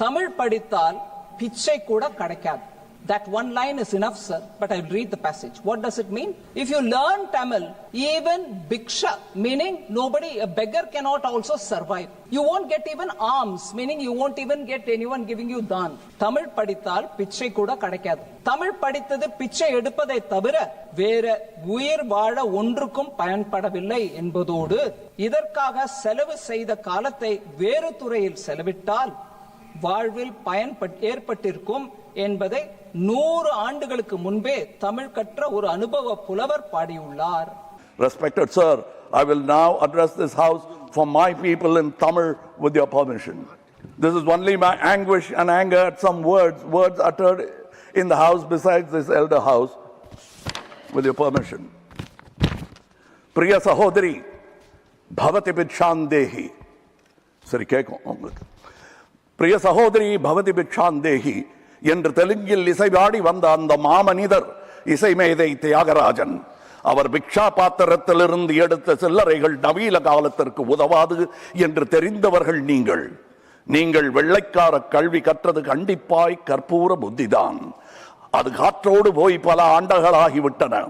தமிழ் படித்தால் பிச்சை கூட கிடைக்காது. That one line is enough, sir, but I will read the passage. What does it mean? If you learn Tamil, even bhiksha, meaning a beggar cannot also survive. You won't get even alms, meaning you won't even get anyone giving you dhan. Tamil படித்தால் பிச்சை கூட கிடைக்காது. தமிழ் படித்தது பிச்சை எடுப்பதை தவிர வேற உயிர் வாழ ஒன்றுக்கும் பயன்படவில்லை என்பதோடு இதற்காக செலவு செய்த காலத்தை வேறு துறையில் செலவிட்டால் வாழ்வில் பயன் ஏற்பட்டிருக்கும் என்பதை 100 ஆண்டுகளுக்கு முன்பே தமிழ் கற்ற ஒரு அனுபவ புலவர் பாடியுள்ளார். Respected sir, I will now address this house for my people in Tamil with your permission. This is only my anguish and anger at some words uttered in the house besides this elder house, with your permission. Priya sahodari bhavati bhikshandehi. Sari kekom. Priya sahodari bhavati bhikshandehi என்று தெலுங்கில் இசைபாடி வந்த அந்த மாமனிதர் இசைமேதை தியாகராஜன். அவர் பிக்ஷா பாத்திரத்திலிருந்து எடுத்த சில்லறைகள் நவீன காலத்திற்கு உதவாது என்று தெரிந்தவர்கள் நீங்கள் வெள்ளைக்கார கல்வி கற்றது கண்டிப்பாய் கற்பூர புத்திதான். அது காற்றோடு போய் பல ஆண்டுகளாகிவிட்டன.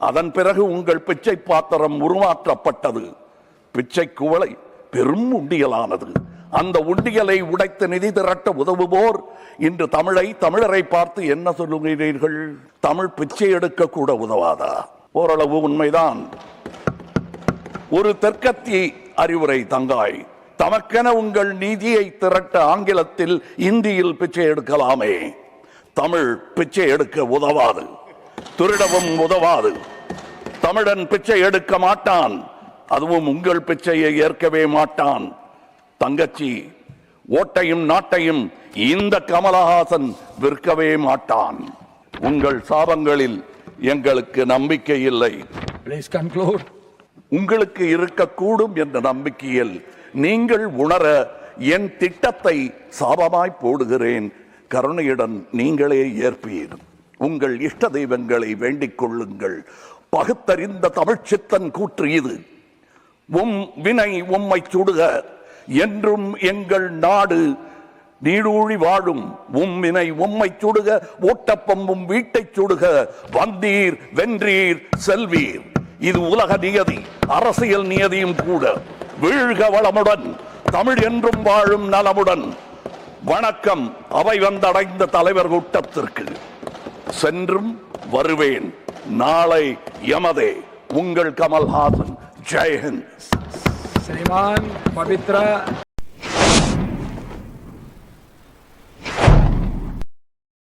அதன் பிறகு உங்கள் பிச்சை பாத்திரம் உருமாற்றப்பட்டது. பிச்சை குவளை பெரும் உண்டியலானது. அந்த உண்டியலை உடைத்து நிதி திரட்ட உதவுவோர் இன்று தமிழரை பார்த்து என்ன சொல்லுகிறீர்கள்? தமிழ் பிச்சை எடுக்க கூட உதவாதா? ஓரளவு உண்மைதான். ஒரு தெற்கத்தி அறிவுரை தங்காய், தமக்கென உங்கள் நிதியை திரட்ட ஆங்கிலத்தில் இந்தியில் பிச்சை எடுக்கலாமே. தமிழ் பிச்சை எடுக்க உதவாது, திருடவும் உதவாது. தமிழன் பிச்சை எடுக்க மாட்டான், அதுவும் உங்கள் பிச்சையை ஏற்கவே மாட்டான். தங்கச்சி, ஓட்டையும் நாட்டையும் இந்த கமலஹாசன் விற்கவே மாட்டான். உங்கள் சாபங்களில் எங்களுக்கு நம்பிக்கை இல்லை. Please conclude. உங்களுக்கு இருக்கக்கூடும் என்ற நம்பிக்கையில் நீங்கள் உணர என் திட்டத்தை சாபமாய் போடுகிறேன். கருணையுடன் நீங்களே ஏற்பீர். உங்கள் இஷ்ட தெய்வங்களை வேண்டிக் கொள்ளுங்கள். பகுத்தறிந்த தமிழ்ச்சித்தன் கூற்று இது. வினை உம்மை சுடுக, என்றும் எங்கள் நாடு நீடூழி வாழும். வினை உம்மை சுடுக, ஓட்டப்பம்பும் வீட்டை சுடுக. வந்தீர் வென்றீர் செல்வீர். இது உலக நியதி, அரசியல் நியதியும் கூட. வீழ்க வளமுடன், தமிழ் என்றும் வாழும் நலமுடன். வணக்கம் அவை வந்தடைந்த தலைவர் கூட்டத்திற்கு. சென்றும் வருவேன், நாளை யமதே. உங்கள் கமல்ஹாசன். ஜெய் ஹிந்த். श्रीमान पवित्र